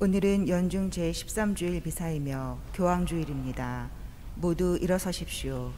오늘은 연중 제13주일 미사이며 교황주일입니다. 모두 일어서십시오.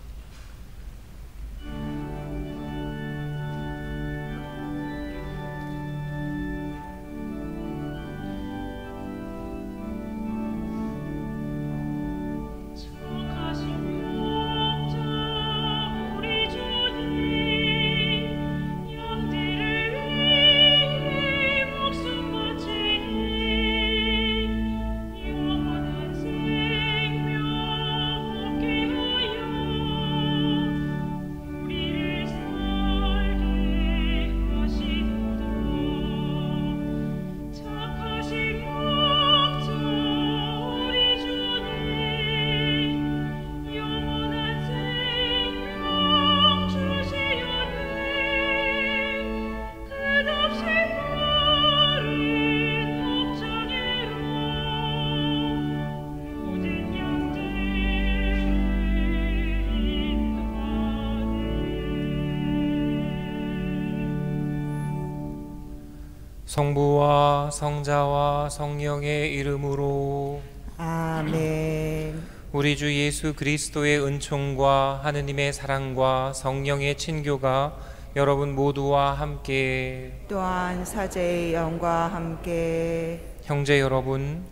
성부와 성자와 성령의 이름으로 아멘. 우리 주 예수 그리스도의 은총과 하느님의 사랑과 성령의 친교가 여러분 모두와 함께 또한 사제의 영과 함께 형제 여러분,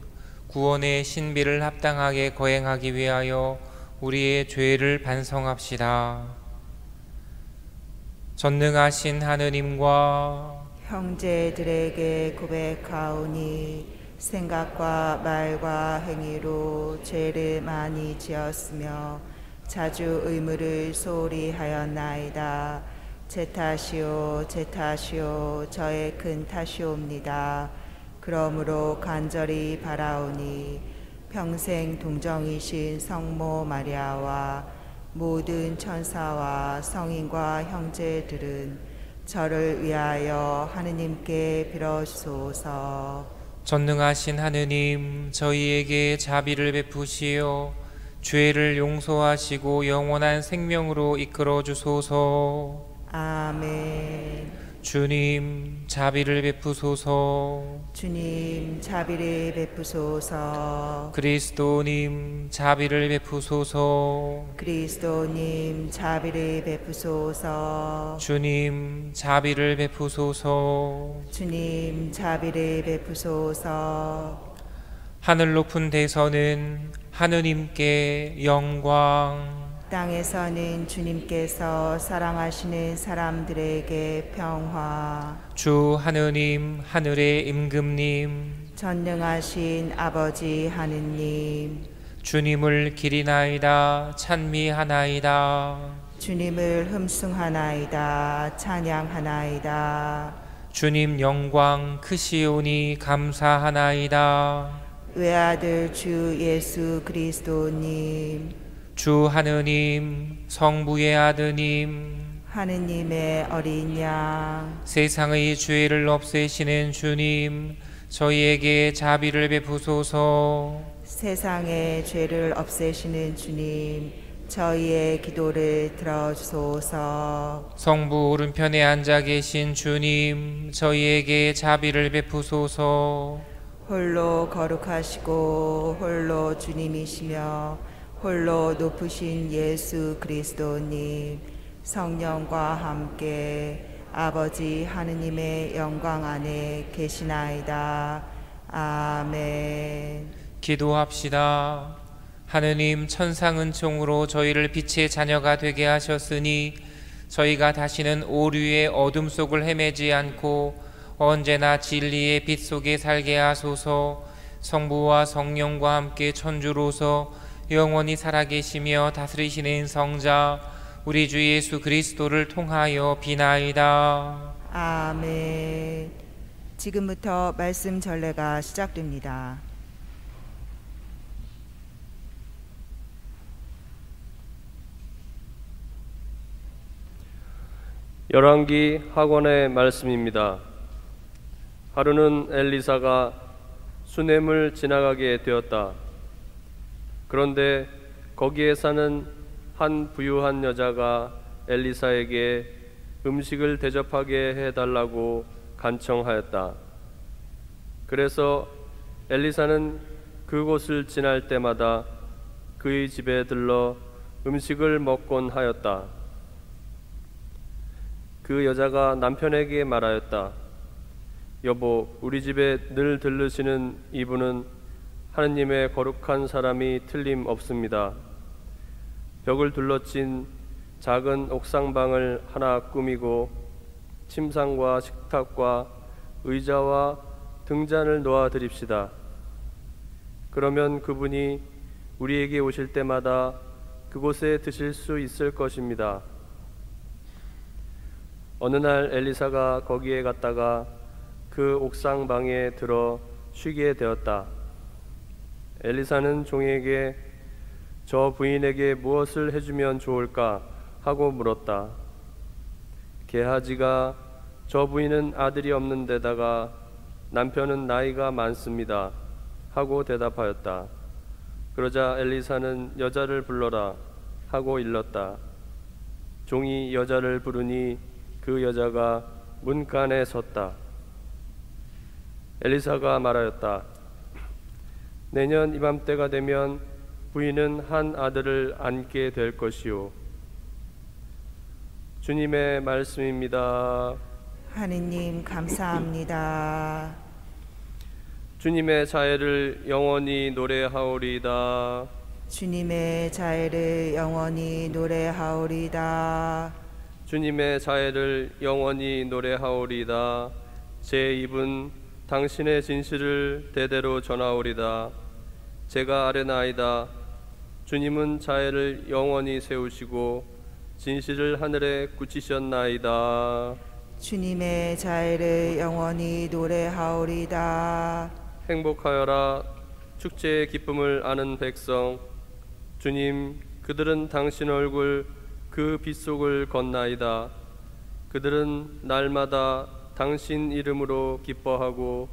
구원의 신비를 합당하게 거행하기 위하여 우리의 죄를 반성합시다. 전능하신 하느님과 형제들에게 고백하오니 생각과 말과 행위로 죄를 많이 지었으며 자주 의무를 소홀히 하였나이다. 제 탓이요 제 탓이요 저의 큰 탓이옵니다. 그러므로 간절히 바라오니 평생 동정이신 성모 마리아와 모든 천사와 성인과 형제들은 저를 위하여 하느님께 빌어주소서. 전능하신 하느님, 저희에게 자비를 베푸시어 죄를 용서하시고 영원한 생명으로 이끌어 주소서. 아멘. 주님, 자비를 베푸소서. 주님, 자비를 베푸소서. 그리스도님, 자비를 베푸소서. 그리스도님, 자비를 베푸소서. 주님, 자비를 베푸소서. 주님, 자비를 베푸소서. 하늘 높은 데서는 하느님께 영광, 땅에서는 주님께서 사랑하시는 사람들에게 평화. 주 하느님, 하늘의 임금님, 전능하신 아버지 하느님, 주님을 기리나이다 찬미하나이다. 주님을 흠숭하나이다 찬양하나이다. 주님 영광 크시오니 감사하나이다. 외아들 주 예수 그리스도님, 주 하느님, 성부의 아드님, 하느님의 어린 양, 세상의 죄를 없애시는 주님, 저희에게 자비를 베푸소서. 세상의 죄를 없애시는 주님, 저희의 기도를 들어주소서. 성부 오른편에 앉아 계신 주님, 저희에게 자비를 베푸소서. 홀로 거룩하시고 홀로 주님이시며 홀로 높으신 예수 그리스도님, 성령과 함께 아버지 하느님의 영광 안에 계시나이다. 아멘. 기도합시다. 하느님, 천상 은총으로 저희를 빛의 자녀가 되게 하셨으니 저희가 다시는 오류의 어둠 속을 헤매지 않고 언제나 진리의 빛 속에 살게 하소서. 성부와 성령과 함께 천주로서 영원히 살아계시며 다스리시는 성자 우리 주 예수 그리스도를 통하여 비나이다. 아멘. 지금부터 말씀 전례가 시작됩니다. 열왕기 학원의 말씀입니다. 하루는 엘리사가 수넴을 지나가게 되었다. 그런데 거기에 사는 한 부유한 여자가 엘리사에게 음식을 대접하게 해달라고 간청하였다. 그래서 엘리사는 그곳을 지날 때마다 그의 집에 들러 음식을 먹곤 하였다. 그 여자가 남편에게 말하였다. 여보, 우리 집에 늘 들르시는 이분은 하느님의 거룩한 사람이 틀림없습니다. 벽을 둘러친 작은 옥상방을 하나 꾸미고 침상과 식탁과 의자와 등잔을 놓아 드립시다. 그러면 그분이 우리에게 오실 때마다 그곳에 드실 수 있을 것입니다. 어느 날 엘리사가 거기에 갔다가 그 옥상방에 들어 쉬게 되었다. 엘리사는 종에게 저 부인에게 무엇을 해주면 좋을까 하고 물었다. 게하지가 저 부인은 아들이 없는 데다가 남편은 나이가 많습니다 하고 대답하였다. 그러자 엘리사는 여자를 불러라 하고 일렀다. 종이 여자를 부르니 그 여자가 문간에 섰다. 엘리사가 말하였다. 내년 이맘때가 되면 부인은 한 아들을 안게 될 것이요. 주님의 말씀입니다. 하느님 감사합니다. 주님의 자애를 영원히 노래하오리이다. 주님의 자애를 영원히 노래하오리이다. 주님의 자애를 영원히 노래하오리이다. 제 입은 당신의 진실을 대대로 전하오리다. 제가 아뢰나이다. 주님은 자애를 영원히 세우시고 진실을 하늘에 굳히셨나이다. 주님의 자애를 영원히 노래하오리이다. 행복하여라 축제의 기쁨을 아는 백성. 주님, 그들은 당신 얼굴 그 빗속을 건나이다. 그들은 날마다 당신 이름으로 기뻐하고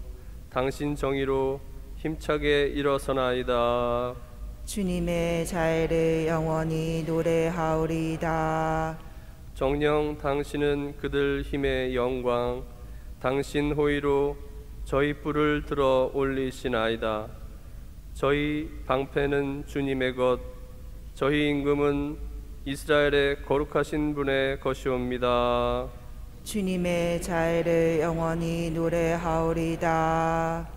당신 정의로 힘차게 일어서나이다. 주님의 자애를 영원히 노래하오리이다. 정녕 당신은 그들 힘의 영광, 당신 호의로 저희 뿔을 들어 올리시나이다. 저희 방패는 주님의 것, 저희 임금은 이스라엘의 거룩하신 분의 것이옵니다. 주님의 자애를 영원히 노래하오리이다.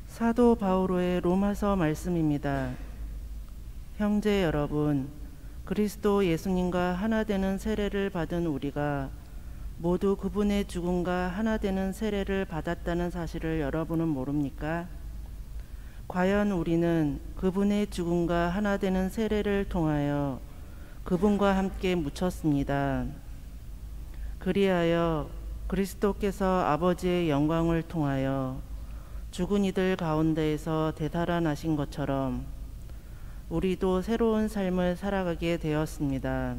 사도 바오로의 로마서 말씀입니다. 형제 여러분, 그리스도 예수님과 하나 되는 세례를 받은 우리가 모두 그분의 죽음과 하나 되는 세례를 받았다는 사실을 여러분은 모릅니까? 과연 우리는 그분의 죽음과 하나 되는 세례를 통하여 그분과 함께 묻혔습니다. 그리하여 그리스도께서 아버지의 영광을 통하여 죽은 이들 가운데에서 되살아나신 것처럼 우리도 새로운 삶을 살아가게 되었습니다.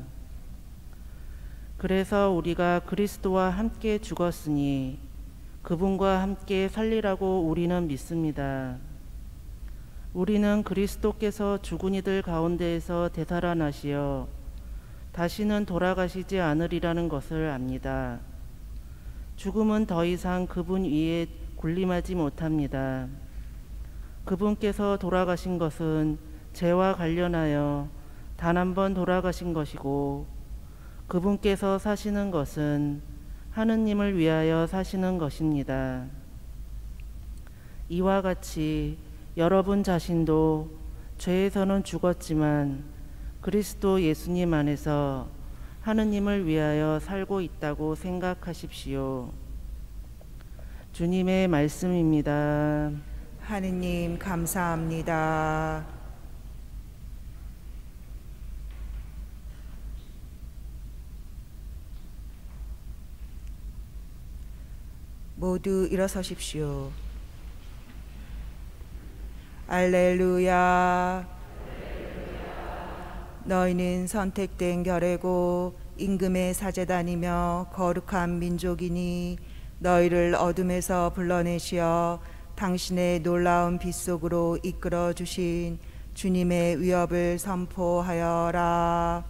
그래서 우리가 그리스도와 함께 죽었으니 그분과 함께 살리라고 우리는 믿습니다. 우리는 그리스도께서 죽은 이들 가운데에서 되살아나시어 다시는 돌아가시지 않으리라는 것을 압니다. 죽음은 더 이상 그분 위에 군림하지 못합니다. 그분께서 돌아가신 것은 죄와 관련하여 단 한 번 돌아가신 것이고 그분께서 사시는 것은 하느님을 위하여 사시는 것입니다. 이와 같이 여러분 자신도 죄에서는 죽었지만 그리스도 예수님 안에서 하느님을 위하여 살고 있다고 생각하십시오. 주님의 말씀입니다. 하느님 감사합니다. 모두 일어서십시오. 알렐루야. 너희는 선택된 결례고 임금의 사제단이며 거룩한 민족이니 너희를 어둠에서 불러내시어 당신의 놀라운 빛 속으로 이끌어 주신 주님의 위협을 선포하여라.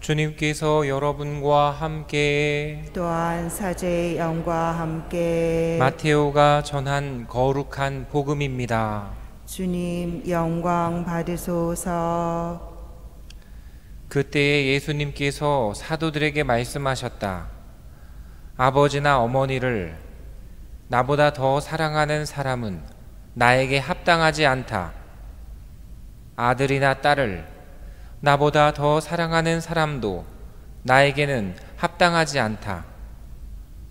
주님께서 여러분과 함께 또한 사제의 영과 함께 마테오가 전한 거룩한 복음입니다. 주님 영광 받으소서. 그때에 예수님께서 사도들에게 말씀하셨다. 아버지나 어머니를 나보다 더 사랑하는 사람은 나에게 합당하지 않다. 아들이나 딸을 나보다 더 사랑하는 사람도 나에게는 합당하지 않다.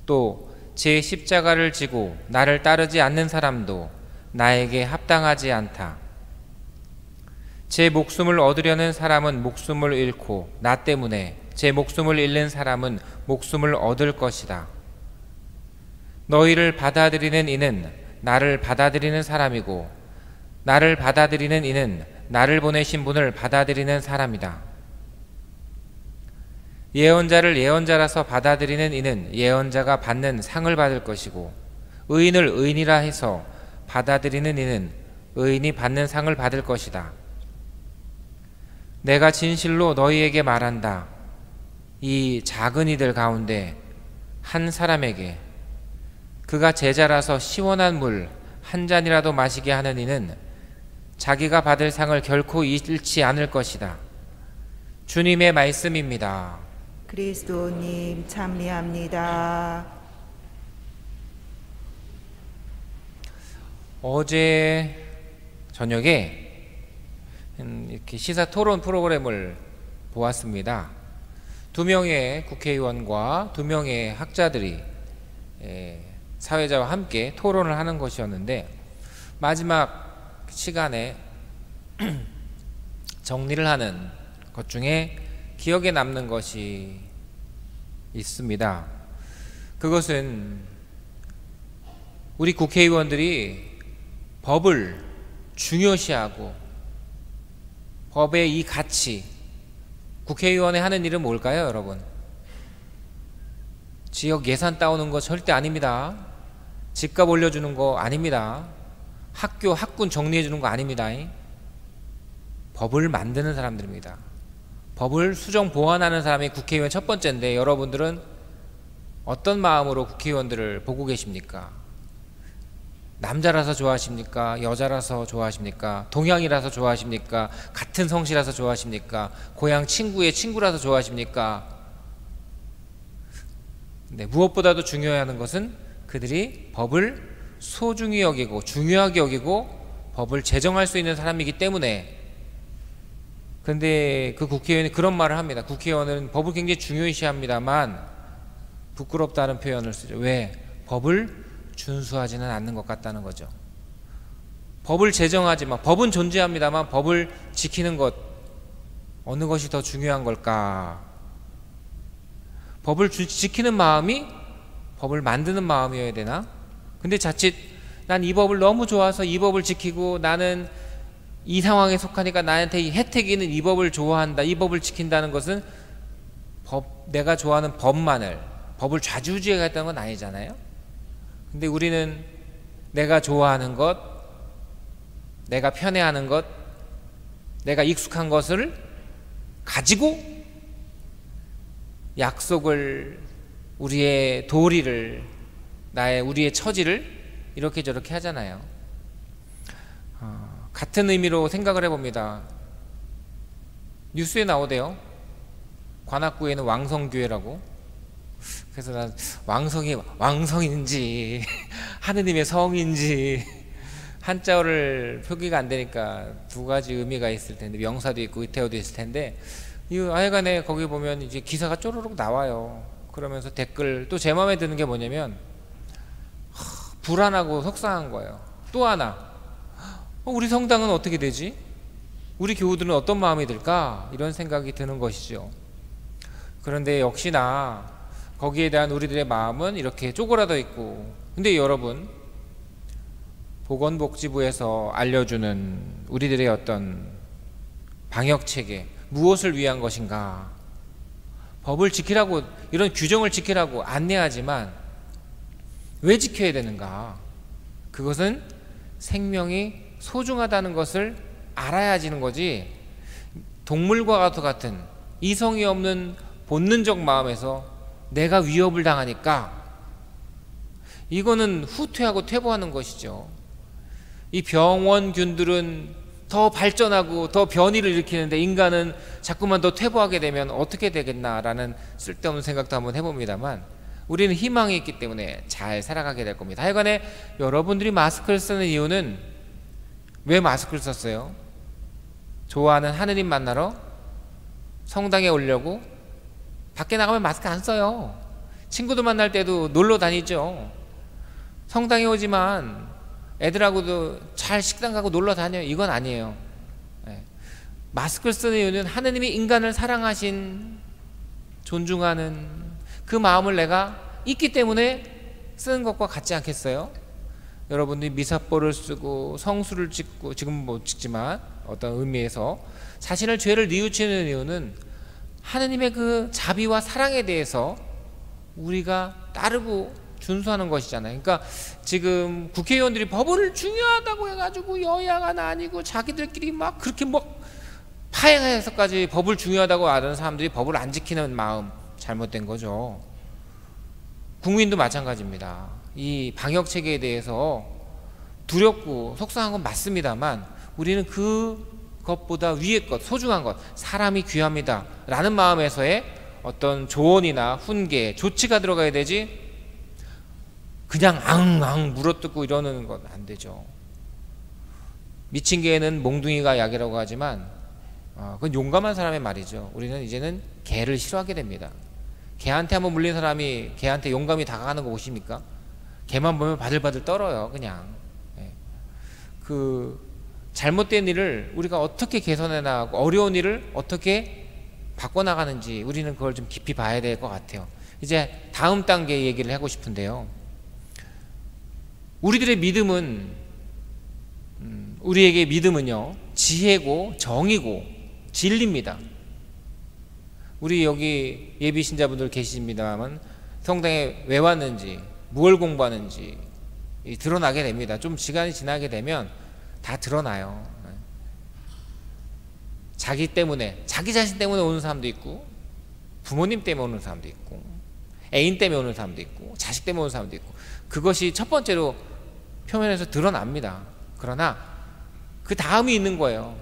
또 제 십자가를 지고 나를 따르지 않는 사람도 나에게 합당하지 않다. 제 목숨을 얻으려는 사람은 목숨을 잃고 나 때문에 제 목숨을 잃는 사람은 목숨을 얻을 것이다. 너희를 받아들이는 이는 나를 받아들이는 사람이고 나를 받아들이는 이는 나를 보내신 분을 받아들이는 사람이다. 예언자를 예언자라서 받아들이는 이는 예언자가 받는 상을 받을 것이고 의인을 의인이라 해서 받아들이는 이는 의인이 받는 상을 받을 것이다. 내가 진실로 너희에게 말한다. 이 작은 이들 가운데 한 사람에게 그가 제자라서 시원한 물 한 잔이라도 마시게 하는 이는 자기가 받을 상을 결코 잃지 않을 것이다. 주님의 말씀입니다. 그리스도님 찬미합니다. 어제 저녁에 이렇게 시사 토론 프로그램을 보았습니다. 2명의 국회의원과 2명의 학자들이 사회자와 함께 토론을 하는 것이었는데 마지막 시간에 정리를 하는 것 중에 기억에 남는 것이 있습니다. 그것은 우리 국회의원들이 법을 중요시하고 법의 이 가치, 국회의원이 하는 일은 뭘까요, 여러분? 지역 예산 따오는 거 절대 아닙니다. 집값 올려주는 거 아닙니다. 학교 학군 정리해주는 거 아닙니다. 법을 만드는 사람들입니다. 법을 수정 보완하는 사람이 국회의원 첫 번째인데 여러분들은 어떤 마음으로 국회의원들을 보고 계십니까? 남자라서 좋아하십니까? 여자라서 좋아하십니까? 동양이라서 좋아하십니까? 같은 성씨라서 좋아하십니까? 고향 친구의 친구라서 좋아하십니까? 네, 무엇보다도 중요한 것은 그들이 법을 소중히 여기고 중요하게 여기고 법을 제정할 수 있는 사람이기 때문에. 근데 그 국회의원이 그런 말을 합니다. 국회의원은 법을 굉장히 중요시합니다만 부끄럽다는 표현을 쓰죠. 왜? 법을 준수하지는 않는 것 같다는 거죠. 법을 제정하지만 법은 존재합니다만 법을 지키는 것, 어느 것이 더 중요한 걸까? 법을 지키는 마음이 법을 만드는 마음이어야 되나? 근데 자칫 난 이 법을 너무 좋아서 이 법을 지키고 나는 이 상황에 속하니까 나한테 이 혜택이 있는 이 법을 좋아한다, 이 법을 지킨다는 것은 내가 좋아하는 법을 좌지우지하겠다는 건 아니잖아요. 근데 우리는 내가 좋아하는 것, 내가 편애하는 것, 내가 익숙한 것을 가지고 약속을, 우리의 도리를, 우리의 처지를 이렇게 저렇게 하잖아요. 같은 의미로 생각을 해봅니다. 뉴스에 나오대요. 관악구에는 왕성교회라고. 그래서 난 왕성이 왕성인지 하느님의 성인지 한자어를 표기가 안 되니까 두 가지 의미가 있을 텐데, 명사도 있고 의태어도 있을 텐데, 이 하여간에 거기 보면 이제 기사가 쪼르륵 나와요. 그러면서 댓글, 또 제 마음에 드는 게 뭐냐면 불안하고 속상한 거예요. 또 하나, 우리 성당은 어떻게 되지? 우리 교우들은 어떤 마음이 들까? 이런 생각이 드는 것이죠. 그런데 역시나 거기에 대한 우리들의 마음은 이렇게 쪼그라져 있고, 근데 여러분, 보건복지부에서 알려주는 우리들의 어떤 방역체계, 무엇을 위한 것인가? 법을 지키라고, 이런 규정을 지키라고 안내하지만 왜 지켜야 되는가? 그것은 생명이 소중하다는 것을 알아야지는 거지, 동물과 같은 이성이 없는 본능적 마음에서 내가 위협을 당하니까 이거는 후퇴하고 퇴보하는 것이죠. 이 병원균들은 더 발전하고 더 변이를 일으키는데 인간은 자꾸만 더 퇴보하게 되면 어떻게 되겠나라는 쓸데없는 생각도 한번 해봅니다만, 우리는 희망이 있기 때문에 잘 살아가게 될 겁니다. 하여간에 여러분들이 마스크를 쓰는 이유는 왜 마스크를 썼어요? 좋아하는 하느님 만나러 성당에 오려고? 밖에 나가면 마스크 안 써요. 친구들 만날 때도 놀러 다니죠. 성당에 오지만 애들하고도 잘 식당 가고 놀러 다녀요. 이건 아니에요. 마스크를 쓰는 이유는 하느님이 인간을 사랑하신, 존중하는 그 마음을 내가 있기 때문에 쓰는 것과 같지 않겠어요? 여러분들이 미사뽀를 쓰고 성수를 짓고, 지금 못 짓지만 어떤 의미에서 자신을 죄를 뉘우치는 이유는 하느님의 그 자비와 사랑에 대해서 우리가 따르고 준수하는 것이잖아요. 그러니까 지금 국회의원들이 법을 중요하다고 해가지고 여야가 나뉘고 자기들끼리 막 그렇게 막 파행해서까지 법을 중요하다고 하는 사람들이 법을 안 지키는 마음, 잘못된 거죠. 국민도 마찬가지입니다. 이 방역 체계에 대해서 두렵고 속상한 건 맞습니다만, 우리는 그것보다 위의 것, 소중한 것, 사람이 귀합니다 라는 마음에서의 어떤 조언이나 훈계, 조치가 들어가야 되지, 그냥 앙앙 물어뜯고 이러는 건 안 되죠. 미친 개는 몽둥이가 약이라고 하지만 그건 용감한 사람의 말이죠. 우리는 이제는 개를 싫어하게 됩니다. 개한테 한번 물린 사람이 개한테 용감히 다가가는 거 보십니까? 개만 보면 바들바들 떨어요. 그냥 그 잘못된 일을 우리가 어떻게 개선해 나가고 어려운 일을 어떻게 바꿔나가는지 우리는 그걸 좀 깊이 봐야 될 것 같아요. 이제 다음 단계 얘기를 하고 싶은데요, 우리들의 믿음은 우리에게 믿음은요 지혜고 정의고 진리입니다. 우리 여기 예비 신자분들 계십니다만 성당에 왜 왔는지 뭘 공부하는지 드러나게 됩니다. 좀 시간이 지나게 되면 다 드러나요. 자기 때문에, 자기 자신 때문에 오는 사람도 있고, 부모님 때문에 오는 사람도 있고, 애인 때문에 오는 사람도 있고, 자식 때문에 오는 사람도 있고, 그것이 첫 번째로 표면에서 드러납니다. 그러나 그 다음이 있는 거예요.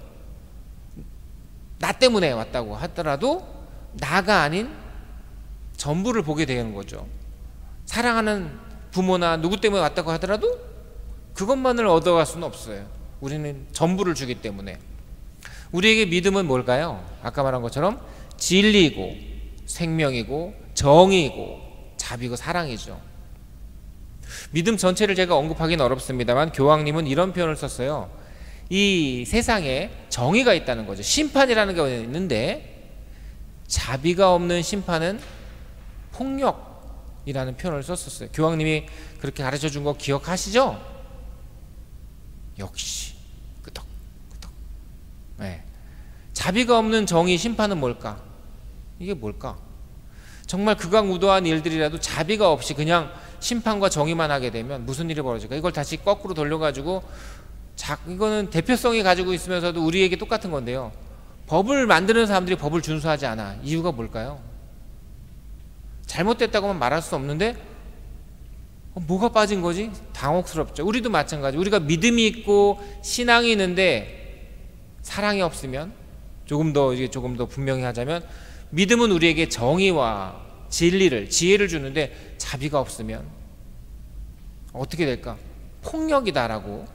나 때문에 왔다고 하더라도 나가 아닌 전부를 보게 되는 거죠. 사랑하는 부모나 누구 때문에 왔다고 하더라도 그것만을 얻어갈 수는 없어요. 우리는 전부를 주기 때문에. 우리에게 믿음은 뭘까요? 아까 말한 것처럼 진리이고 생명이고 정의이고 자비고 사랑이죠. 믿음 전체를 제가 언급하기는 어렵습니다만 교황님은 이런 표현을 썼어요. 이 세상에 정의가 있다는 거죠. 심판이라는 게 있는데 자비가 없는 심판은 폭력이라는 표현을 썼었어요. 교황님이 그렇게 가르쳐 준 거 기억하시죠? 역시 끄덕끄덕. 네. 자비가 없는 정의 심판은 뭘까? 이게 뭘까? 정말 극악무도한 일들이라도 자비가 없이 그냥 심판과 정의만 하게 되면 무슨 일이 벌어질까? 이걸 다시 거꾸로 돌려가지고 이거는 대표성이 가지고 있으면서도 우리에게 똑같은 건데요, 법을 만드는 사람들이 법을 준수하지 않아. 이유가 뭘까요? 잘못됐다고만 말할 수 없는데 뭐가 빠진 거지? 당혹스럽죠. 우리도 마찬가지. 우리가 믿음이 있고 신앙이 있는데 사랑이 없으면, 조금 더 분명히 하자면, 믿음은 우리에게 정의와 진리를, 지혜를 주는데 자비가 없으면 어떻게 될까? 폭력이다라고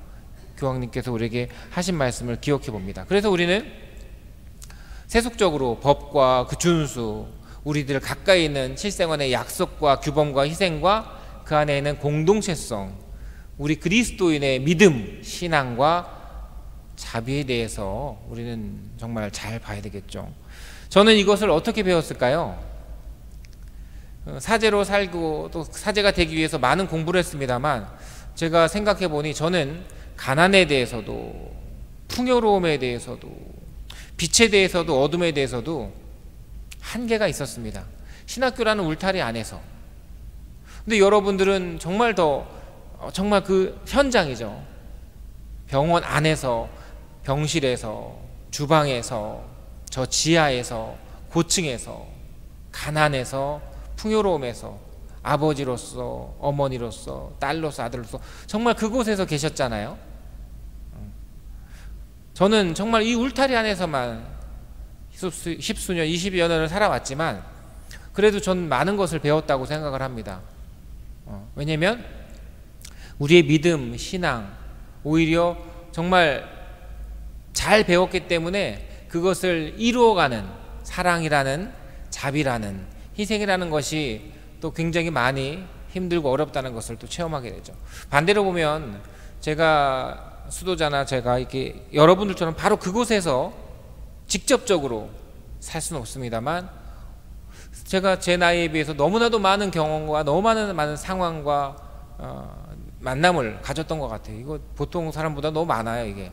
교황님께서 우리에게 하신 말씀을 기억해 봅니다. 그래서 우리는 세속적으로 법과 그 준수, 우리들 가까이 있는 실생활의 약속과 규범과 희생과 그 안에 있는 공동체성, 우리 그리스도인의 믿음, 신앙과 자비에 대해서 우리는 정말 잘 봐야 되겠죠. 저는 이것을 어떻게 배웠을까요? 사제로 살고 또 사제가 되기 위해서 많은 공부를 했습니다만, 제가 생각해 보니 저는 가난에 대해서도, 풍요로움에 대해서도, 빛에 대해서도, 어둠에 대해서도 한계가 있었습니다. 신학교라는 울타리 안에서. 근데 여러분들은 정말 정말 그 현장이죠. 병원 안에서, 병실에서, 주방에서, 저 지하에서, 고층에서, 가난에서, 풍요로움에서, 아버지로서, 어머니로서, 딸로서, 아들로서 정말 그곳에서 계셨잖아요. 저는 정말 이 울타리 안에서만 십수년, 20여 년을 살아왔지만 그래도 전 많은 것을 배웠다고 생각을 합니다. 왜냐면 우리의 믿음, 신앙 오히려 정말 잘 배웠기 때문에 그것을 이루어가는 사랑이라는, 자비라는, 희생이라는 것이 또 굉장히 많이 힘들고 어렵다는 것을 또 체험하게 되죠. 반대로 보면 제가 수도자나 제가 이렇게 여러분들처럼 바로 그곳에서 직접적으로 살 수는 없습니다만 제가 제 나이에 비해서 너무나도 많은 경험과 너무 많은 상황과 만남을 가졌던 것 같아요. 이거 보통 사람보다 너무 많아요, 이게.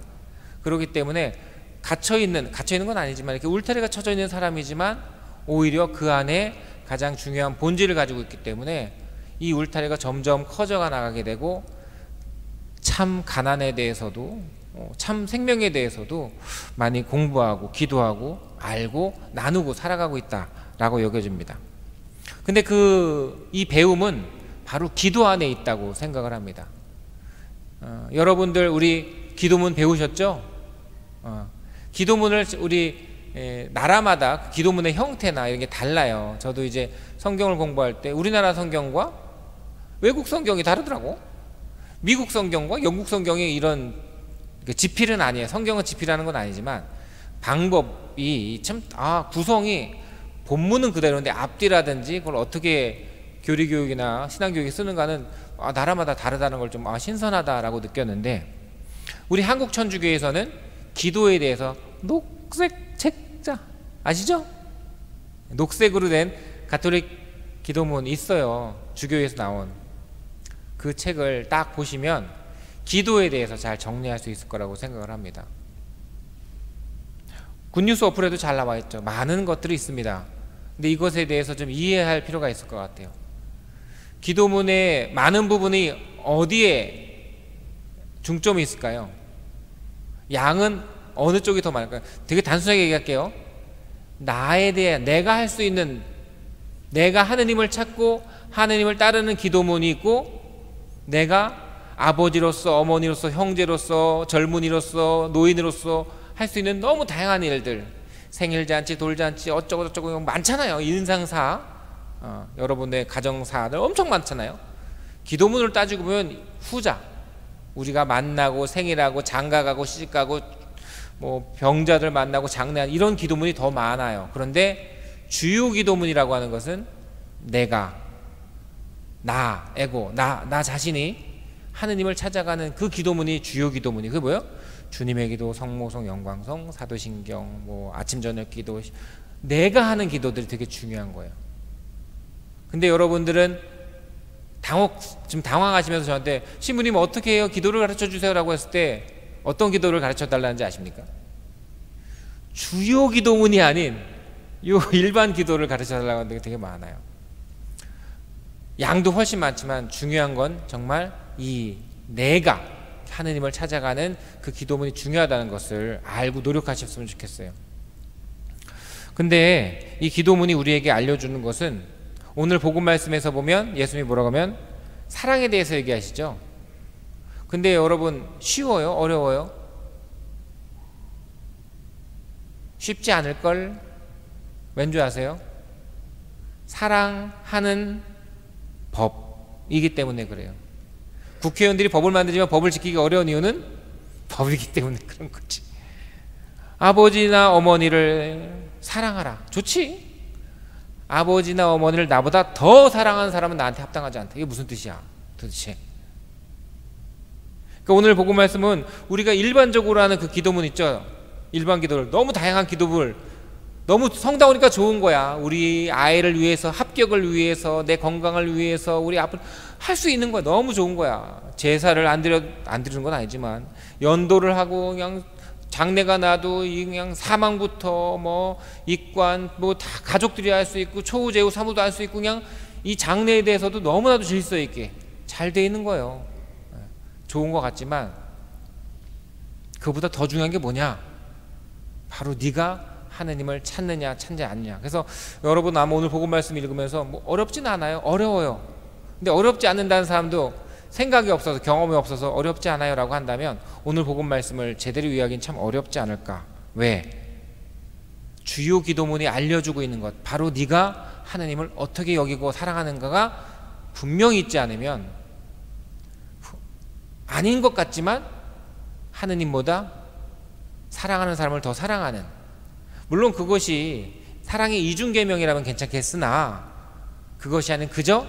그렇기 때문에 갇혀있는 건 아니지만 이렇게 울타리가 쳐져 있는 사람이지만 오히려 그 안에 가장 중요한 본질을 가지고 있기 때문에 이 울타리가 점점 커져가 나가게 되고 참 가난에 대해서도 참 생명에 대해서도 많이 공부하고 기도하고 알고 나누고 살아가고 있다라고 여겨집니다. 근데 이 배움은 바로 기도 안에 있다고 생각을 합니다. 여러분들 우리 기도문 배우셨죠? 기도문을 우리 나라마다 기도문의 형태나 이런 게 달라요. 저도 이제 성경을 공부할 때 우리나라 성경과 외국 성경이 다르더라고. 미국 성경과 영국 성경이 이런 지필은 아니에요. 성경은 지필하는 건 아니지만 방법이 참 구성이 본문은 그대로인데 앞뒤라든지 그걸 어떻게 교리교육이나 신앙교육에 쓰는가는 나라마다 다르다는 걸 좀 신선하다라고 느꼈는데 우리 한국 천주교에서는 기도에 대해서 녹색 책자 아시죠? 녹색으로 된 가톨릭 기도문 있어요. 주교에서 나온 그 책을 딱 보시면 기도에 대해서 잘 정리할 수 있을 거라고 생각을 합니다. 굿뉴스 어플에도 잘 나와 있죠. 많은 것들이 있습니다. 근데 이것에 대해서 좀 이해할 필요가 있을 것 같아요. 기도문의 많은 부분이 어디에 중점이 있을까요? 양은 어느 쪽이 더 많을까요? 되게 단순하게 얘기할게요. 나에 대해 내가 할 수 있는, 내가 하느님을 찾고 하느님을 따르는 기도문이 있고, 내가 아버지로서, 어머니로서, 형제로서, 젊은이로서, 노인으로서 할 수 있는 너무 다양한 일들, 생일잔치, 돌잔치, 어쩌고저쩌고 많잖아요. 인상사, 여러분의 가정사들 엄청 많잖아요. 기도문을 따지고 보면 후자, 우리가 만나고 생일하고 장가가고 시집가고 뭐 병자들 만나고 장례하는 이런 기도문이 더 많아요. 그런데 주요 기도문이라고 하는 것은 내가, 나, 에고, 나 자신이 하느님을 찾아가는 그 기도문이 주요 기도문이. 그게 뭐예요? 주님의 기도, 성모성, 영광성, 사도신경, 뭐 아침 저녁 기도, 내가 하는 기도들이 되게 중요한 거예요. 근데 여러분들은 지금 당황하시면서 저한테 신부님 어떻게 해요? 기도를 가르쳐 주세요라고 했을 때 어떤 기도를 가르쳐 달라는지 아십니까? 주요 기도문이 아닌 요 일반 기도를 가르쳐 달라고 하는 게 되게 많아요. 양도 훨씬 많지만 중요한 건 정말 이 내가 하느님을 찾아가는 그 기도문이 중요하다는 것을 알고 노력하셨으면 좋겠어요. 근데 이 기도문이 우리에게 알려주는 것은 오늘 복음 말씀에서 보면 예수님이 뭐라고 하면 사랑에 대해서 얘기하시죠. 근데 여러분 쉬워요? 어려워요? 쉽지 않을걸? 왠지 아세요? 사랑하는 법이기 때문에 그래요. 국회의원들이 법을 만들지만 법을 지키기가 어려운 이유는 법이기 때문에 그런 거지. 아버지나 어머니를 사랑하라. 좋지? 아버지나 어머니를 나보다 더 사랑하는 사람은 나한테 합당하지 않다. 이게 무슨 뜻이야 도대체? 그러니까 오늘 복음 말씀은 우리가 일반적으로 하는 그 기도문 있죠. 일반 기도를 너무 다양한 기도를 너무 성당 오니까 좋은 거야. 우리 아이를 위해서, 합격을 위해서, 내 건강을 위해서, 우리 앞으로 할 수 있는 거야. 너무 좋은 거야. 제사를 안 드리는 건 아니지만 연도를 하고 그냥 장례가 나도 그냥 사망부터 뭐 입관 뭐 다 가족들이 할 수 있고 초우 제후 사무도 할 수 있고 그냥 이 장례에 대해서도 너무나도 질서 있게 잘 돼 있는 거예요. 좋은 것 같지만 그보다 더 중요한 게 뭐냐? 바로 네가 하느님을 찾느냐 찾지 않느냐. 그래서 여러분 아마 오늘 복음 말씀 읽으면서 뭐 어렵진 않아요. 어려워요. 근데 어렵지 않는다는 사람도 생각이 없어서 경험이 없어서 어렵지 않아요 라고 한다면 오늘 복음 말씀을 제대로 이해하기는 참 어렵지 않을까. 왜? 주요 기도문이 알려주고 있는 것, 바로 네가 하느님을 어떻게 여기고 사랑하는가가 분명히 있지 않으면 아닌 것 같지만 하느님보다 사랑하는 사람을 더 사랑하는, 물론 그것이 사랑의 이중계명이라면 괜찮겠으나 그것이 아닌 그저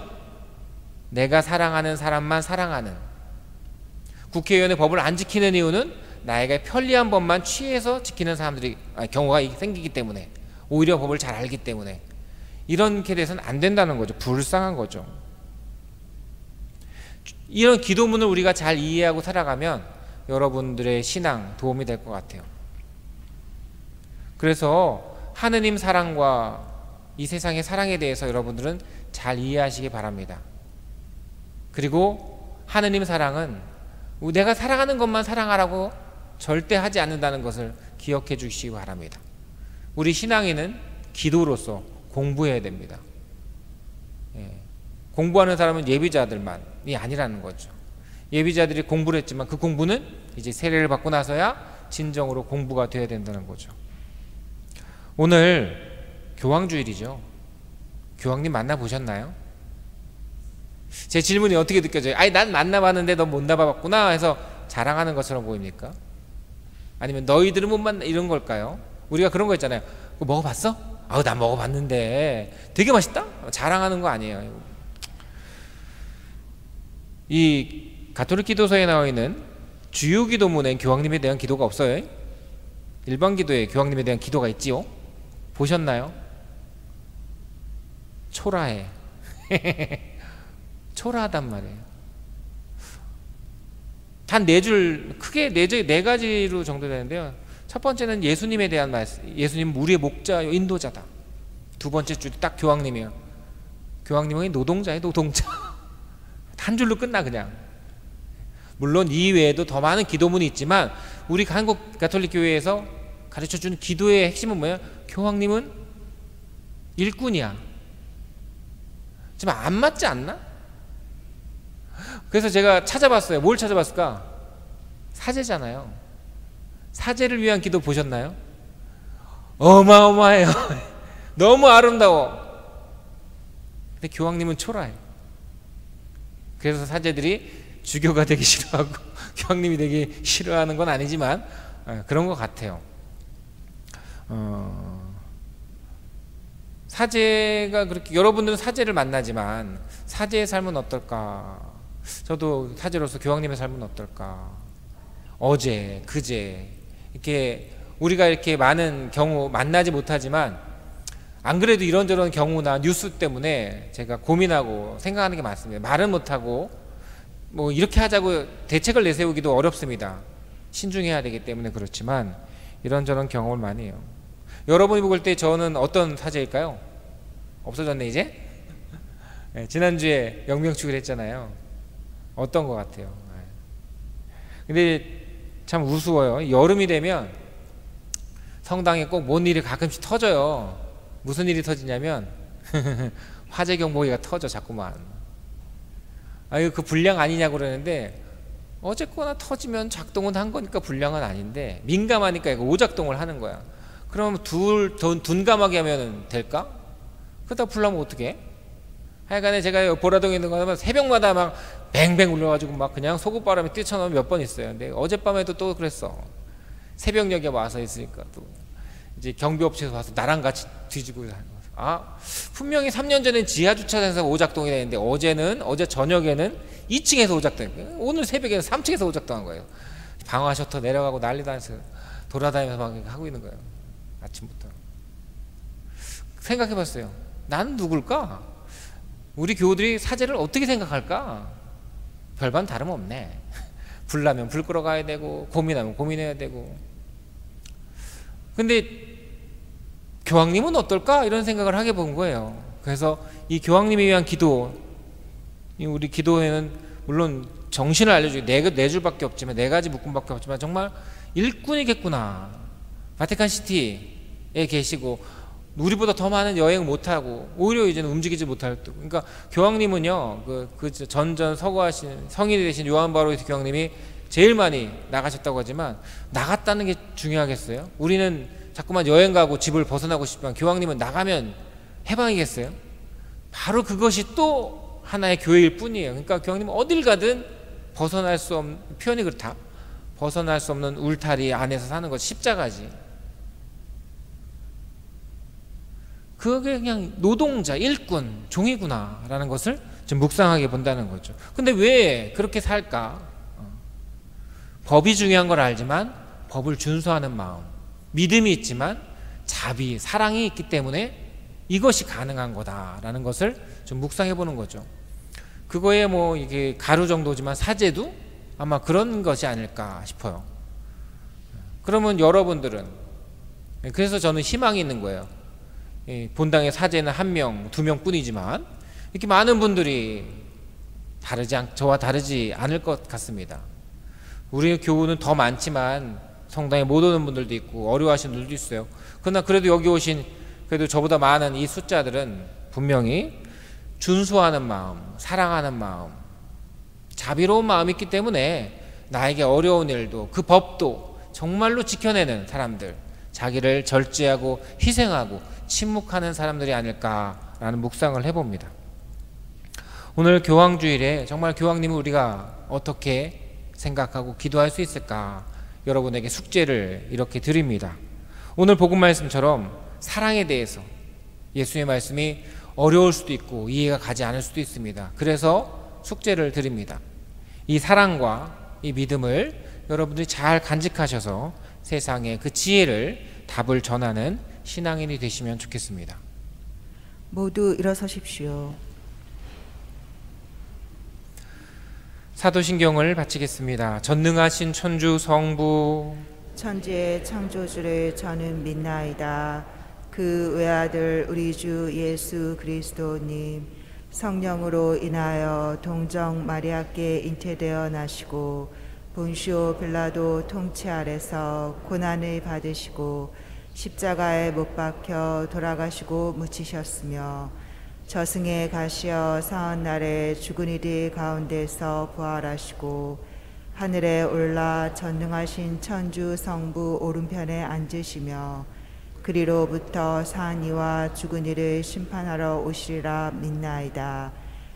내가 사랑하는 사람만 사랑하는, 국회의원의 법을 안 지키는 이유는 나에게 편리한 법만 취해서 지키는 사람들이 경우가 생기기 때문에, 오히려 법을 잘 알기 때문에 이렇게 돼서는 안 된다는 거죠. 불쌍한 거죠. 이런 기도문을 우리가 잘 이해하고 살아가면 여러분들의 신앙 도움이 될 것 같아요. 그래서 하느님 사랑과 이 세상의 사랑에 대해서 여러분들은 잘 이해하시기 바랍니다. 그리고 하느님 사랑은 내가 사랑하는 것만 사랑하라고 절대 하지 않는다는 것을 기억해 주시기 바랍니다. 우리 신앙인은 기도로서 공부해야 됩니다. 공부하는 사람은 예비자들만이 아니라는 거죠. 예비자들이 공부를 했지만 그 공부는 이제 세례를 받고 나서야 진정으로 공부가 되어야 된다는 거죠. 오늘 교황주일이죠. 교황님 만나보셨나요? 제 질문이 어떻게 느껴져요? 아니 난 만나봤는데 넌 못 만나봤구나 해서 자랑하는 것처럼 보입니까? 아니면 너희들은 못 만나 이런 걸까요? 우리가 그런 거 있잖아요. 그거 먹어봤어? 아우 난 먹어봤는데 되게 맛있다? 자랑하는 거 아니에요. 이 가톨릭 기도서에 나와 있는 주요 기도문엔 교황님에 대한 기도가 없어요. 일반 기도에 교황님에 대한 기도가 있지요. 보셨나요? 초라해. 초라하단 말이에요. 단 4줄, 크게 네 가지로 정도 되는데요. 첫 번째는 예수님에 대한 말씀. 예수님은 우리의 목자요, 인도자다. 두 번째 줄이 딱 교황님이에요. 교황님은 노동자예요, 노동자. 한 줄로 끝나 그냥. 물론 이 외에도 더 많은 기도문이 있지만 우리 한국 가톨릭 교회에서 가르쳐주는 기도의 핵심은 뭐예요? 교황님은 일꾼이야. 좀 안 맞지 않나? 그래서 제가 찾아봤어요. 뭘 찾아봤을까? 사제잖아요. 사제를 위한 기도 보셨나요? 어마어마해요. 너무 아름다워. 근데 교황님은 초라해. 그래서 사제들이 주교가 되기 싫어하고 교황님이 되기 싫어하는 건 아니지만 그런 것 같아요. 사제가 그렇게, 여러분들은 사제를 만나지만 사제의 삶은 어떨까? 저도 사제로서 교황님의 삶은 어떨까? 어제, 그제 이렇게 우리가 이렇게 많은 경우 만나지 못하지만 안 그래도 이런저런 경우나 뉴스 때문에 제가 고민하고 생각하는 게 많습니다. 말은 못하고 뭐 이렇게 하자고 대책을 내세우기도 어렵습니다. 신중해야 되기 때문에 그렇지만 이런저런 경험을 많이 해요. 여러분이 볼 때 저는 어떤 사제일까요? 없어졌네 이제? 네, 지난주에 영명축을 했잖아요. 어떤 것 같아요? 근데 참 우스워요. 여름이 되면 성당에 꼭 뭔 일이 가끔씩 터져요. 무슨 일이 터지냐면 화재 경보기가 터져 자꾸만. 아유 그 불량 아니냐고 그러는데 어쨌거나 터지면 작동은 한 거니까 불량은 아닌데 민감하니까 이거 오작동을 하는 거야. 그럼 둔감하게 하면 될까? 그러다 불나면 어떡해? 하여간에 제가 보라동에 있는 거 하면 새벽마다 막 뱅뱅 울려가지고 막 그냥 소금바람이 뛰쳐나오면 몇 번 있어요. 근데 어젯밤에도 또 그랬어. 새벽녘에 와서 있으니까 또 이제 경비업체에서 와서 나랑 같이 뒤지고 분명히 3년 전엔 지하 주차장에서 오작동이 되는데 어제 저녁에는 2층에서 오작동, 오늘 새벽에는 3층에서 오작동한 거예요. 방화 셔터 내려가고 난리 나서 돌아다니면서 막 하고 있는 거예요. 아침부터. 생각해봤어요. 나는 누굴까? 우리 교우들이 사제를 어떻게 생각할까? 별반 다름없네. 불나면 불 끌어 가야 되고 고민하면 고민해야 되고 근데 교황님은 어떨까? 이런 생각을 하게 본 거예요. 그래서 이 교황님에 위한 기도, 우리 기도에는 물론 정신을 알려주고 네 줄밖에 없지만, 네 가지 묶음밖에 없지만 정말 일꾼이겠구나. 바티칸시티에 계시고 우리보다 더 많은 여행 못하고 오히려 이제는 움직이지 못할 때, 그러니까 교황님은요, 전전 서거하신 성인이 되신 요한 바로 교황님이 제일 많이 나가셨다고 하지만 나갔다는 게 중요하겠어요? 우리는 자꾸만 여행 가고 집을 벗어나고 싶지만 교황님은 나가면 해방이겠어요? 바로 그것이 또 하나의 교회일 뿐이에요. 그러니까 교황님은 어딜 가든 벗어날 수 없는, 표현이 그렇다, 벗어날 수 없는 울타리 안에서 사는 것, 십자가지. 그게 그냥 노동자, 일꾼, 종이구나 라는 것을 좀 묵상하게 본다는 거죠. 근데 왜 그렇게 살까? 법이 중요한 걸 알지만 법을 준수하는 마음, 믿음이 있지만 자비, 사랑이 있기 때문에 이것이 가능한 거다라는 것을 좀 묵상해 보는 거죠. 그거에 뭐 이게 가루 정도지만 사제도 아마 그런 것이 아닐까 싶어요. 그러면 여러분들은, 그래서 저는 희망이 있는 거예요. 본당의 사제는 1명, 2명 뿐이지만 이렇게 많은 분들이 저와 다르지 않을 것 같습니다. 우리 교우는 더 많지만 성당에 못 오는 분들도 있고 어려워하시는 분들도 있어요. 그러나 그래도 여기 오신, 그래도 저보다 많은 이 숫자들은 분명히 준수하는 마음, 사랑하는 마음, 자비로운 마음이 있기 때문에 나에게 어려운 일도, 그 법도 정말로 지켜내는 사람들, 자기를 절제하고 희생하고 침묵하는 사람들이 아닐까라는 묵상을 해봅니다. 오늘 교황주일에 정말 교황님을 우리가 어떻게 생각하고 기도할 수 있을까, 여러분에게 숙제를 이렇게 드립니다. 오늘 복음 말씀처럼 사랑에 대해서 예수의 말씀이 어려울 수도 있고 이해가 가지 않을 수도 있습니다. 그래서 숙제를 드립니다. 이 사랑과 이 믿음을 여러분들이 잘 간직하셔서 세상에 그 지혜를, 답을 전하는 신앙인이 되시면 좋겠습니다. 모두 일어서십시오. 사도신경을 바치겠습니다. 전능하신 천주 성부, 천지의 창조주를 저는 믿나이다. 그 외아들 우리 주 예수 그리스도님, 성령으로 인하여 동정 마리아께 잉태되어 나시고 본시오 빌라도 통치 아래서 고난을 받으시고 십자가에 못 박혀 돌아가시고 묻히셨으며 저승에 가시어 사흘 날에 죽은 이들 가운데서 부활하시고 하늘에 올라 전능하신 천주 성부 오른편에 앉으시며 그리로부터 산 이와 죽은 이를 심판하러 오시리라 믿나이다.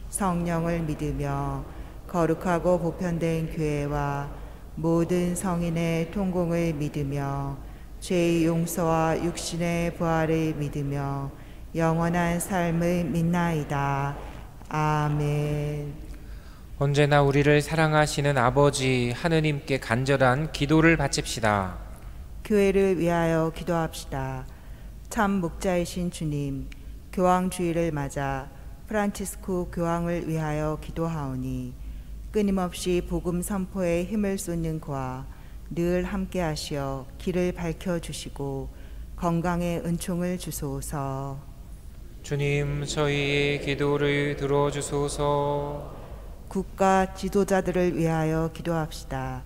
성령을 믿으며 거룩하고 보편된 교회와 모든 성인의 통공을 믿으며 죄의 용서와 육신의 부활을 믿으며 영원한 삶을 믿나이다. 아멘. 언제나 우리를 사랑하시는 아버지 하느님께 간절한 기도를 바칩시다. 교회를 위하여 기도합시다. 참 목자이신 주님, 교황주의를 맞아 프란치스코 교황을 위하여 기도하오니 끊임없이 복음 선포에 힘을 쏟는 그와 늘 함께하시어 길을 밝혀주시고 건강의 은총을 주소서. 주님, 저희의 기도를 들어주소서. 국가 지도자들을 위하여 기도합시다.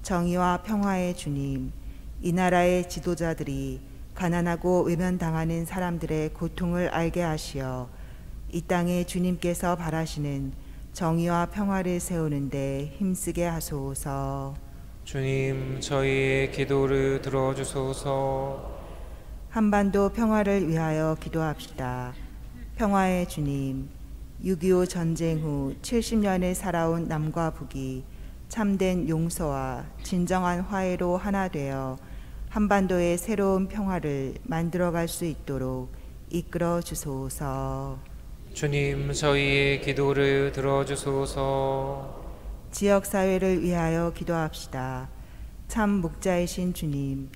정의와 평화의 주님, 이 나라의 지도자들이 가난하고 외면당하는 사람들의 고통을 알게 하시어 이 땅에 주님께서 바라시는 정의와 평화를 세우는데 힘쓰게 하소서. 주님, 저희의 기도를 들어주소서. 한반도 평화를 위하여 기도합시다. 평화의 주님, 6.25 전쟁 후 70년을 살아온 남과 북이 참된 용서와 진정한 화해로 하나 되어 한반도의 새로운 평화를 만들어갈 수 있도록 이끌어 주소서. 주님, 저희의 기도를 들어주소서. 지역사회를 위하여 기도합시다. 참 목자이신 주님,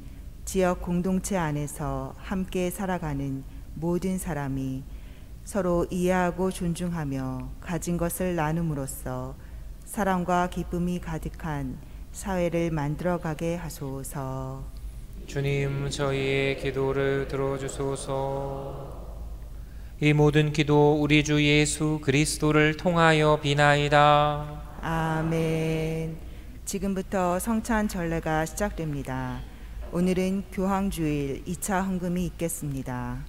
지역 공동체 안에서 함께 살아가는 모든 사람이 서로 이해하고 존중하며 가진 것을 나눔으로써 사랑과 기쁨이 가득한 사회를 만들어가게 하소서. 주님 저희의 기도를 들어주소서. 이 모든 기도 우리 주 예수 그리스도를 통하여 비나이다. 아멘. 지금부터 성찬 전례가 시작됩니다. 오늘은 교황주일 2차 헌금이 있겠습니다.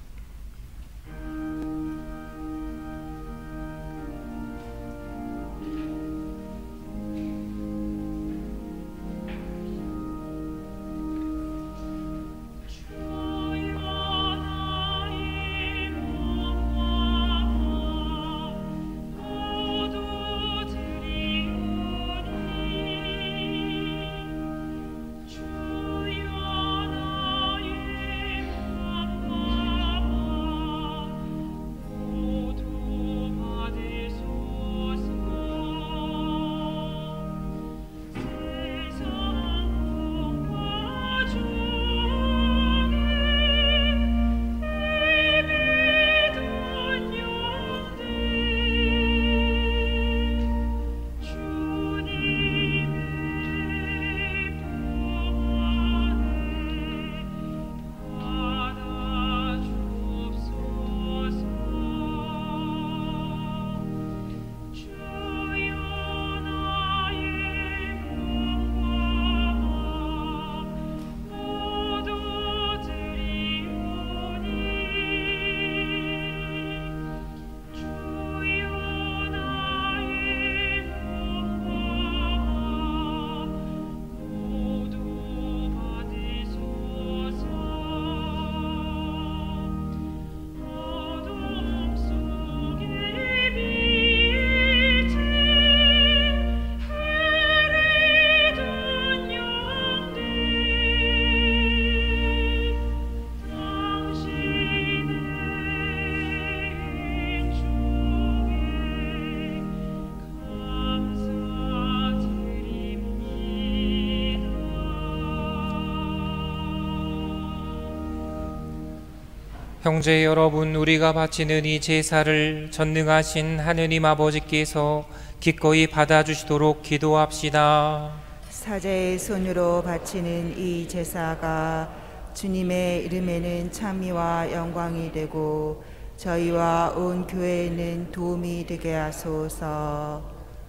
형제 여러분, 우리가 바치는 이 제사를 전능하신 하느님 아버지께서 기꺼이 받아주시도록 기도합시다. 사제의 손으로 바치는 이 제사가 주님의 이름에는 찬미와 영광이 되고 저희와 온 교회에는 도움이 되게 하소서.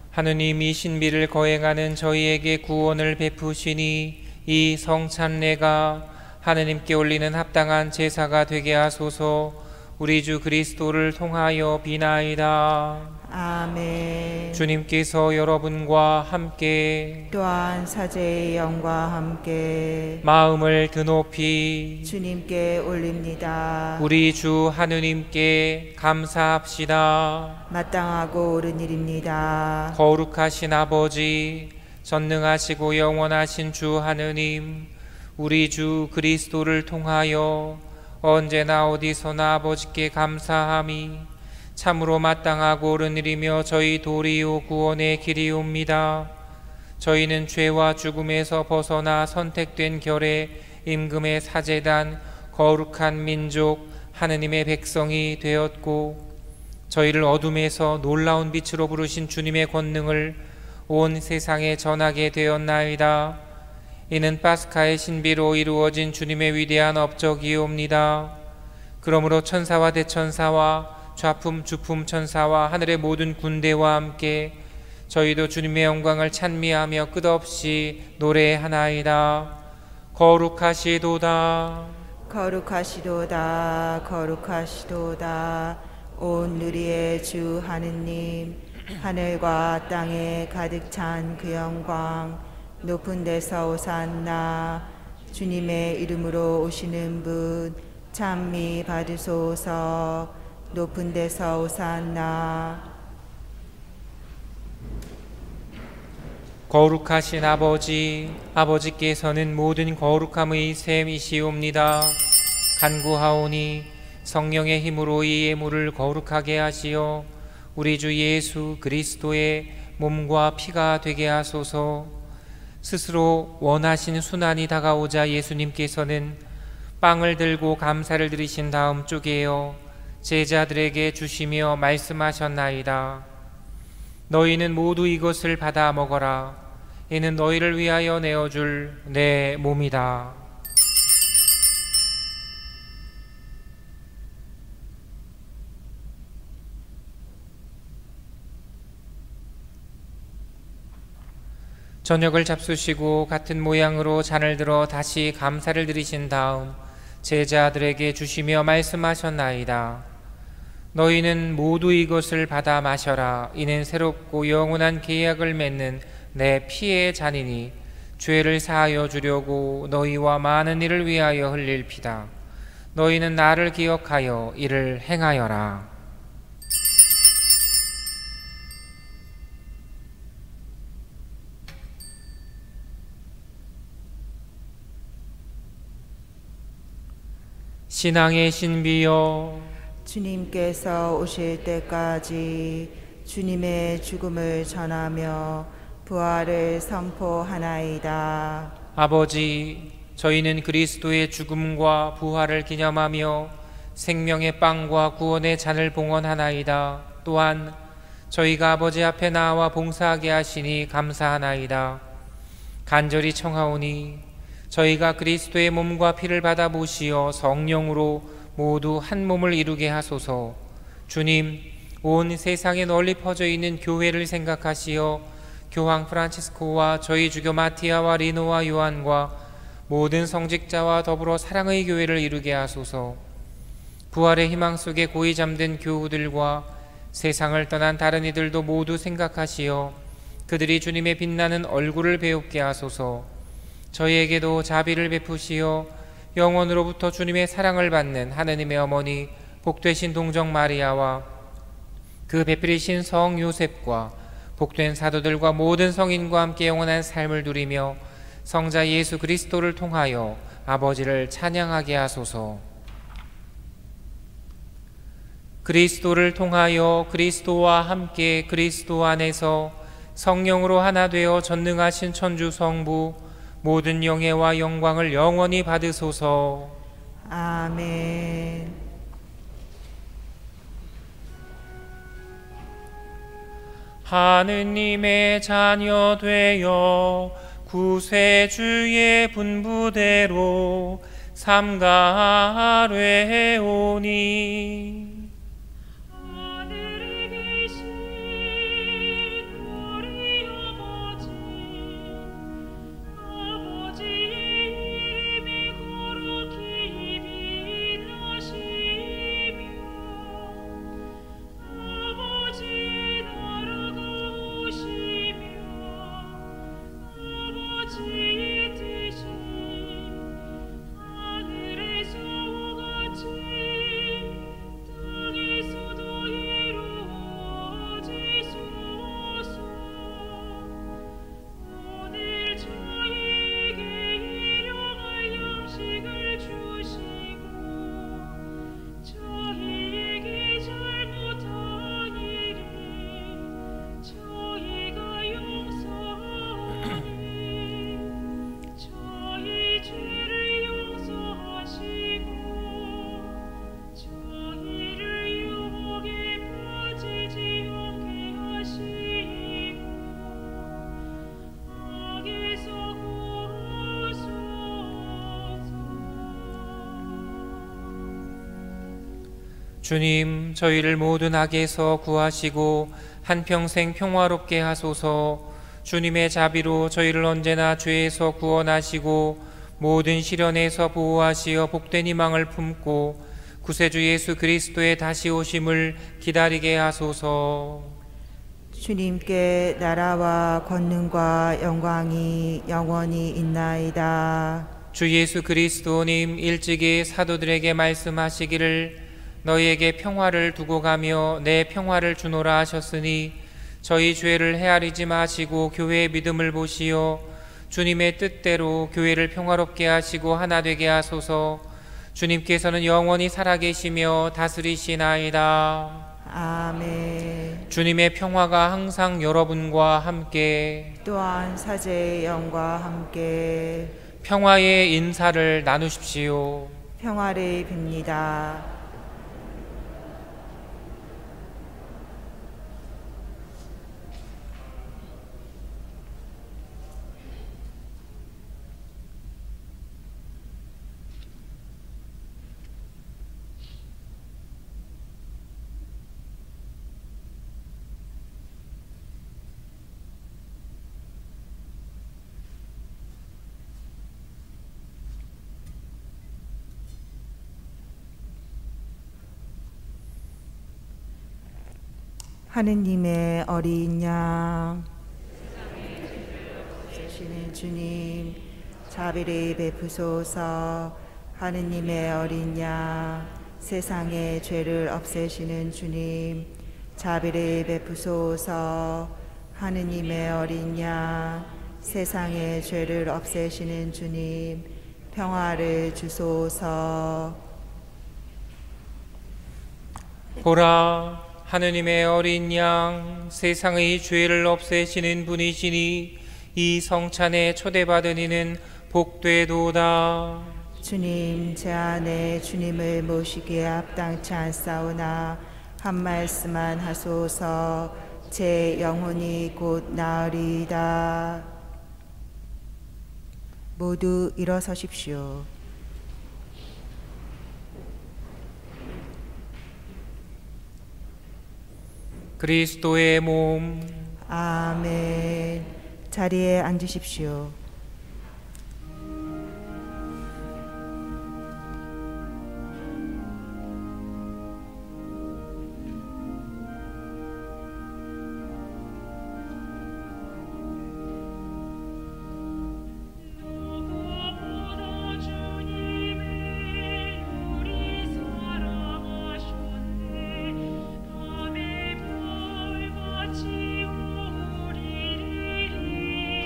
하느님, 이 신비를 거행하는 저희에게 구원을 베푸시니 이 성찬례가 하느님께 올리는 합당한 제사가 되게 하소서. 우리 주 그리스도를 통하여 비나이다. 아멘. 주님께서 여러분과 함께 또한 사제의 영과 함께 마음을 드높이 주님께 올립니다. 우리 주 하느님께 감사합시다. 마땅하고 옳은 일입니다. 거룩하신 아버지, 전능하시고 영원하신 주 하느님, 우리 주 그리스도를 통하여 언제나 어디서나 아버지께 감사함이 참으로 마땅하고 옳은 일이며 저희 도리요 구원의 길이옵니다. 저희는 죄와 죽음에서 벗어나 선택된 결의 임금의 사제단 거룩한 민족 하느님의 백성이 되었고, 저희를 어둠에서 놀라운 빛으로 부르신 주님의 권능을 온 세상에 전하게 되었나이다. 이는 파스카의 신비로 이루어진 주님의 위대한 업적이옵니다. 그러므로 천사와 대천사와 좌품 주품 천사와 하늘의 모든 군대와 함께 저희도 주님의 영광을 찬미하며 끝없이 노래하나이다. 거룩하시도다, 거룩하시도다, 거룩하시도다. 온 누리의 주 하느님, 하늘과 땅에 가득 찬 그 영광, 높은 데서 오산나. 주님의 이름으로 오시는 분 찬미 받으소서. 높은 데서 오산나. 거룩하신 아버지, 아버지께서는 모든 거룩함의 셈이시옵니다. 간구하오니 성령의 힘으로 이 예물을 거룩하게 하시어 우리 주 예수 그리스도의 몸과 피가 되게 하소서. 스스로 원하신 순환이 다가오자 예수님께서는 빵을 들고 감사를 드리신 다음 쪼개어 제자들에게 주시며 말씀하셨나이다. 너희는 모두 이것을 받아 먹어라. 이는 너희를 위하여 내어줄 내 몸이다. 저녁을 잡수시고 같은 모양으로 잔을 들어 다시 감사를 드리신 다음 제자들에게 주시며 말씀하셨나이다. 너희는 모두 이것을 받아 마셔라. 이는 새롭고 영원한 계약을 맺는 내 피의 잔이니 죄를 사하여 주려고 너희와 많은 이를 위하여 흘릴 피다. 너희는 나를 기억하여 이를 행하여라. 신앙의 신비여, 주님께서 오실 때까지 주님의 죽음을 전하며 부활을 선포하나이다. 아버지, 저희는 그리스도의 죽음과 부활을 기념하며 생명의 빵과 구원의 잔을 봉헌하나이다. 또한 저희가 아버지 앞에 나와 봉사하게 하시니 감사하나이다. 간절히 청하오니 저희가 그리스도의 몸과 피를 받아 보시어 성령으로 모두 한 몸을 이루게 하소서. 주님, 온 세상에 널리 퍼져 있는 교회를 생각하시어 교황 프란치스코와 저희 주교 마티아와 리노와 요한과 모든 성직자와 더불어 사랑의 교회를 이루게 하소서. 부활의 희망 속에 고이 잠든 교우들과 세상을 떠난 다른 이들도 모두 생각하시어 그들이 주님의 빛나는 얼굴을 배웁게 하소서. 저희에게도 자비를 베푸시어 영원으로부터 주님의 사랑을 받는 하느님의 어머니 복되신 동정 마리아와 그 배필이신 성 요셉과 복된 사도들과 모든 성인과 함께 영원한 삶을 누리며 성자 예수 그리스도를 통하여 아버지를 찬양하게 하소서. 그리스도를 통하여 그리스도와 함께 그리스도 안에서 성령으로 하나 되어 전능하신 천주 성부 모든 영예와 영광을 영원히 받으소서. 아멘. 하느님의 자녀 되어 구세주의 분부대로 삼가하뢰오니 주님, 저희를 모든 악에서 구하시고 한평생 평화롭게 하소서. 주님의 자비로 저희를 언제나 죄에서 구원하시고 모든 시련에서 보호하시어 복된 희망을 품고 구세주 예수 그리스도의 다시 오심을 기다리게 하소서. 주님께 나라와 권능과 영광이 영원히 있나이다. 주 예수 그리스도님 일찍이 사도들에게 말씀하시기를 너희에게 평화를 두고 가며 내 평화를 주노라 하셨으니 저희 죄를 헤아리지 마시고 교회의 믿음을 보시어 주님의 뜻대로 교회를 평화롭게 하시고 하나 되게 하소서. 주님께서는 영원히 살아계시며 다스리시나이다. 아멘. 주님의 평화가 항상 여러분과 함께 또한 사제의 영과 함께 평화의 인사를 나누십시오. 평화를 빕니다. 하느님의 어린 양 되시는 주님 자비를 베푸소서. 하느님의 어린 양 세상의 죄를 없애시는 주님 자비를 베푸소서. 하느님의 어린 양 세상의 죄를 없애시는 주님 평화를 주소서. 보라, 하느님의 어린 양 세상의 죄를 없애시는 분이시니 이 성찬에 초대받은 이는 복되도다. 주님, 제 안에 주님을 모시기에 합당치 않사오나 한 말씀만 하소서. 제 영혼이 곧 나으리이다. 모두 일어서십시오. 그리스도의 몸. 아멘. 자리에 앉으십시오. 우리를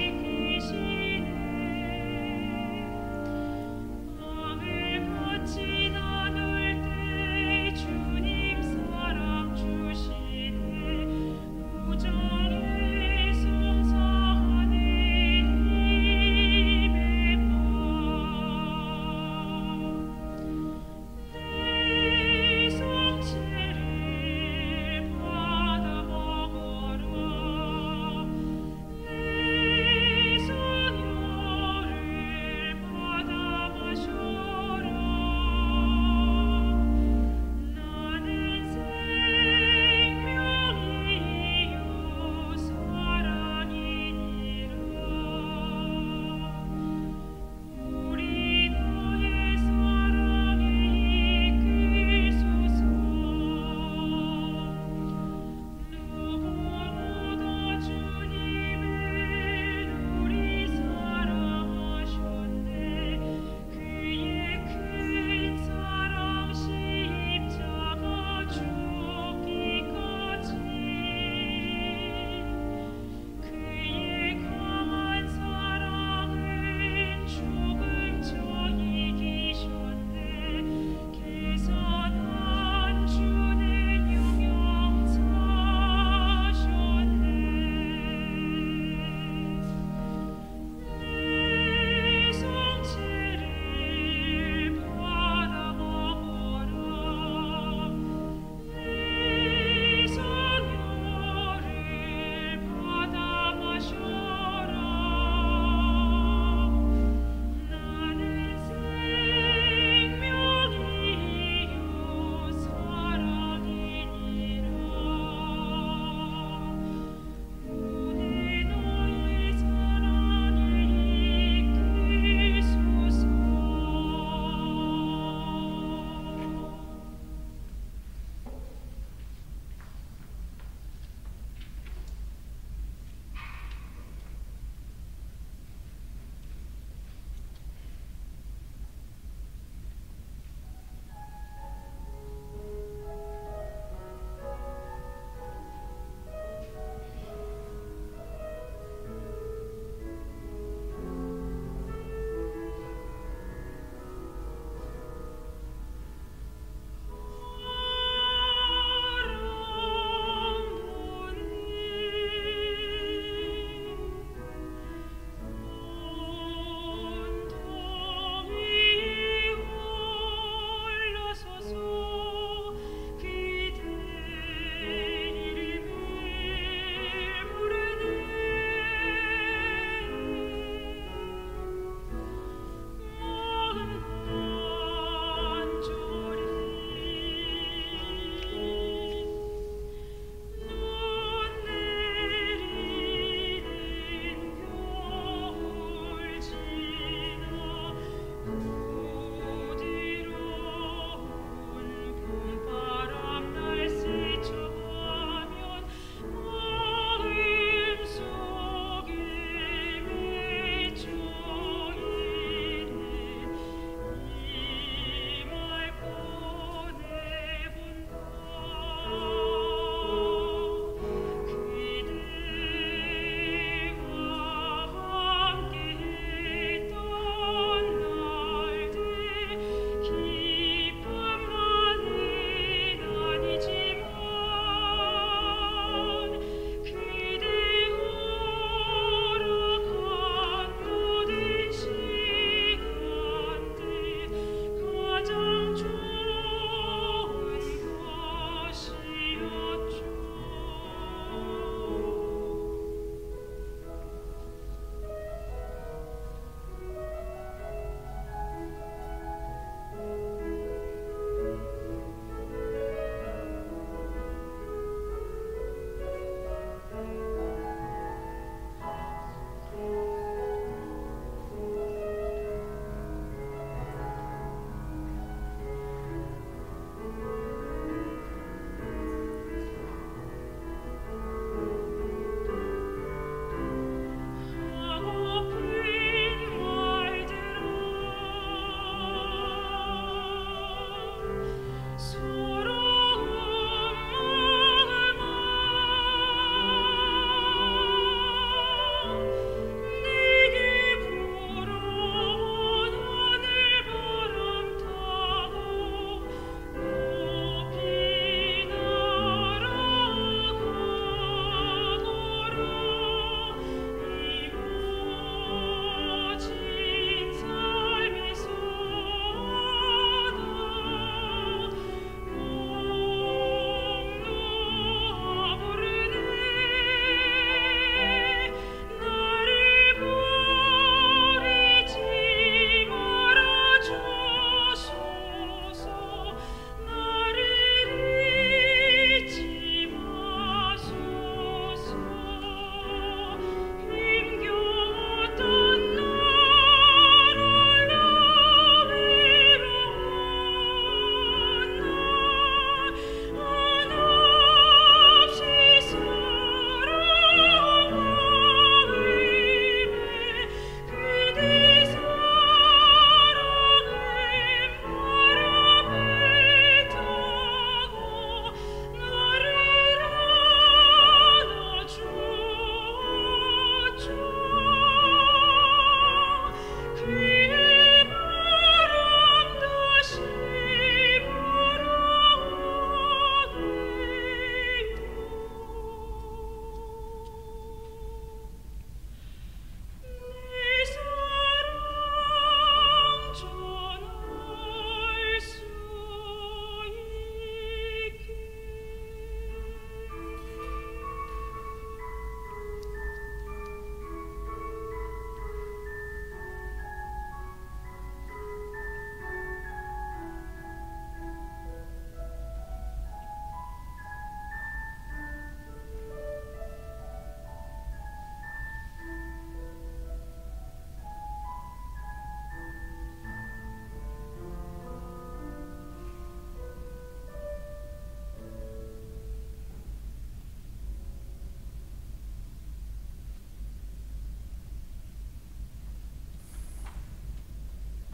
이기시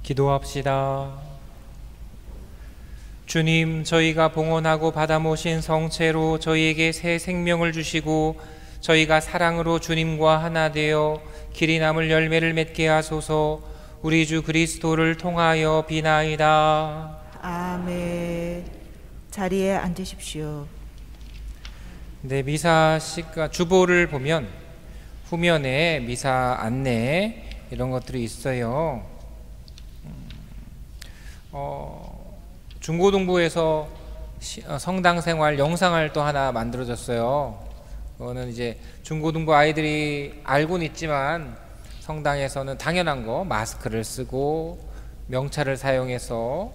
기도합시다. 주님, 저희가 봉헌하고 받아 모신 성체로 저희에게 새 생명을 주시고 저희가 사랑으로 주님과 하나 되어 길이 남을 열매를 맺게 하소서. 우리 주 그리스도를 통하여 비나이다. 아멘. 자리에 앉으십시오. 네, 미사 시가 주보를 보면 후면에 미사 안내 이런 것들이 있어요. 중고등부에서 성당 생활 영상을 또 하나 만들어졌어요. 그거는 이제 중고등부 아이들이 알고는 있지만 성당에서는 당연한 거 마스크를 쓰고 명찰을 사용해서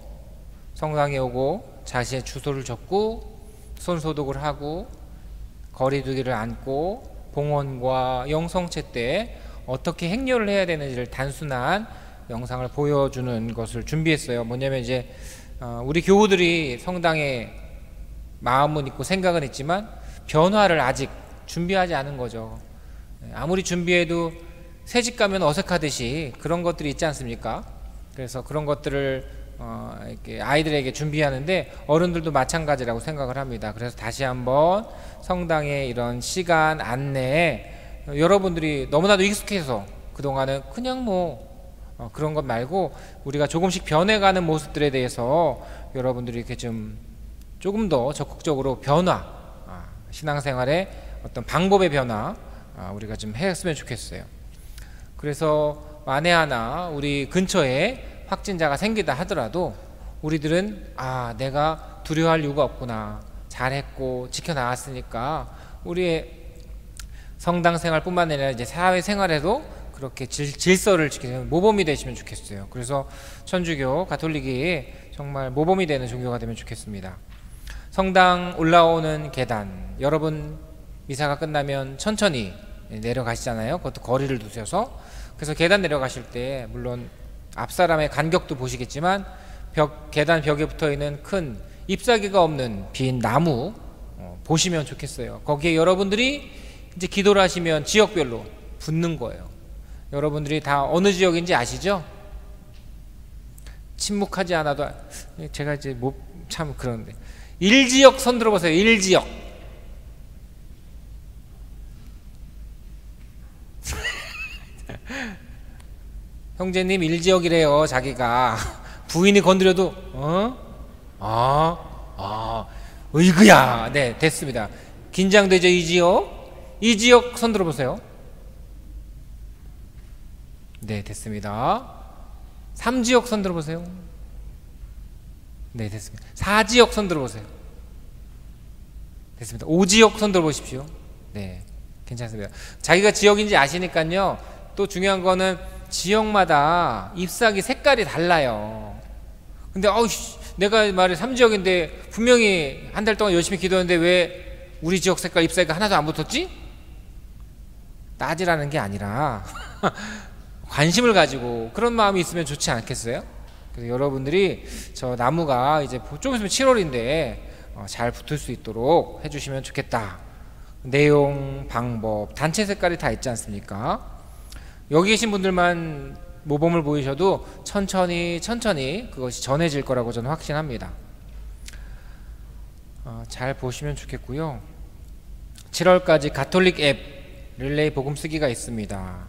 성당에 오고 자신의 주소를 적고 손소독을 하고 거리두기를 안고 봉헌과 영성체 때 어떻게 행렬을 해야 되는지를 단순한 영상을 보여주는 것을 준비했어요. 뭐냐면 이제 우리 교우들이 성당에 마음은 있고 생각은 있지만 변화를 아직 준비하지 않은 거죠. 아무리 준비해도 새집 가면 어색하듯이 그런 것들이 있지 않습니까? 그래서 그런 것들을 이렇게 아이들에게 준비하는데 어른들도 마찬가지라고 생각을 합니다. 그래서 다시 한번 성당의 이런 시간 안내에 여러분들이 너무나도 익숙해서 그동안은 그냥 그런 것 말고 우리가 조금씩 변해가는 모습들에 대해서 여러분들이 이렇게 조금 더 적극적으로 변화, 신앙생활의 어떤 방법의 변화 우리가 좀 했으면 좋겠어요. 그래서 만에 하나 우리 근처에 확진자가 생기다 하더라도 우리들은 내가 두려워할 이유가 없구나, 잘했고 지켜나갔으니까 우리의 성당 생활뿐만 아니라 이제 사회생활에도 그렇게 질서를 지키는 모범이 되시면 좋겠어요. 그래서 천주교 가톨릭이 정말 모범이 되는 종교가 되면 좋겠습니다. 성당 올라오는 계단, 여러분 미사가 끝나면 천천히 내려가시잖아요. 그것도 거리를 두셔서. 그래서 계단 내려가실 때 물론 앞사람의 간격도 보시겠지만 계단 벽에 붙어있는 큰 잎사귀가 없는 빈 나무 보시면 좋겠어요. 거기에 여러분들이 이제 기도를 하시면 지역별로 붙는 거예요. 여러분들이 다 어느 지역인지 아시죠? 침묵하지 않아도 제가 이제 참 그런데 1지역 손 들어보세요. 1지역. 형제님 1지역이래요. 자기가 부인이 건드려도 으이그야. 네, 됐습니다. 긴장되죠? 2지역 손 들어보세요. 네, 됐습니다. 3지역 손 들어보세요. 네, 됐습니다. 4지역 손 들어보세요. 됐습니다. 5지역 손 들어보십시오. 네, 괜찮습니다. 자기가 지역인지 아시니까요. 또 중요한 거는 지역마다 잎사귀 색깔이 달라요. 근데 내가 말해 3지역인데 분명히 한 달 동안 열심히 기도했는데 왜 우리 지역 색깔 잎사귀가 하나도 안 붙었지? 따지라는 게 아니라 관심을 가지고 그런 마음이 있으면 좋지 않겠어요? 그래서 여러분들이 저 나무가 이제 좀 있으면 7월인데 잘 붙을 수 있도록 해주시면 좋겠다. 내용, 방법, 단체 색깔이 다 있지 않습니까? 여기 계신 분들만 모범을 보이셔도 천천히 그것이 전해질 거라고 저는 확신합니다. 잘 보시면 좋겠고요. 7월까지 가톨릭 앱 릴레이 복음 쓰기가 있습니다.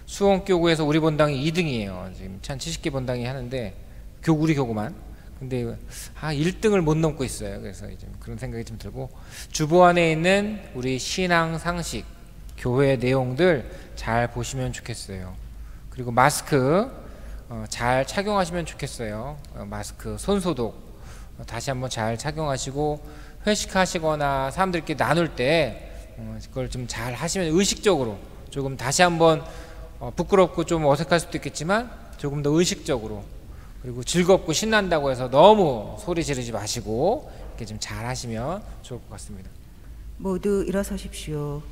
수원교구에서 우리 본당이 2등이에요. 지금 1070개 본당이 하는데 우리 교구만. 근데 1등을 못 넘고 있어요. 그래서 이제 그런 생각이 좀 들고, 주보 안에 있는 우리 신앙 상식, 교회 내용들 잘 보시면 좋겠어요. 그리고 마스크 잘 착용하시면 좋겠어요. 마스크, 손소독 다시 한번 잘 착용하시고, 회식하시거나 사람들끼리 나눌 때 그걸 좀 잘 하시면 의식적으로 조금 다시 한번 부끄럽고 좀 어색할 수도 있겠지만 조금 더 의식적으로, 그리고 즐겁고 신난다고 해서 너무 소리 지르지 마시고 이렇게 좀 잘 하시면 좋을 것 같습니다. 모두 일어서십시오.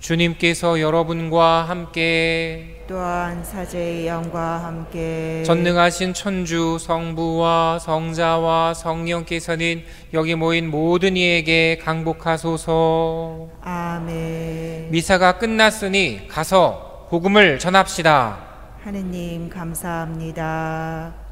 주님께서 여러분과 함께 또한 사제의 영과 함께 전능하신 천주 성부와 성자와 성령께서는 여기 모인 모든 이에게 강복하소서. 아멘. 미사가 끝났으니 가서 복음을 전합시다. 하느님 감사합니다.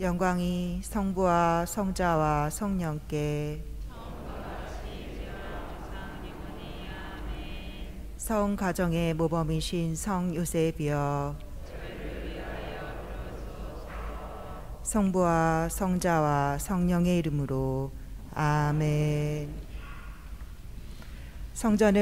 영광이 성부와 성자와 성령께 성 가정의 모범이신 성 요셉이여 성부와 성자와 성령의 이름으로 아멘. 성전에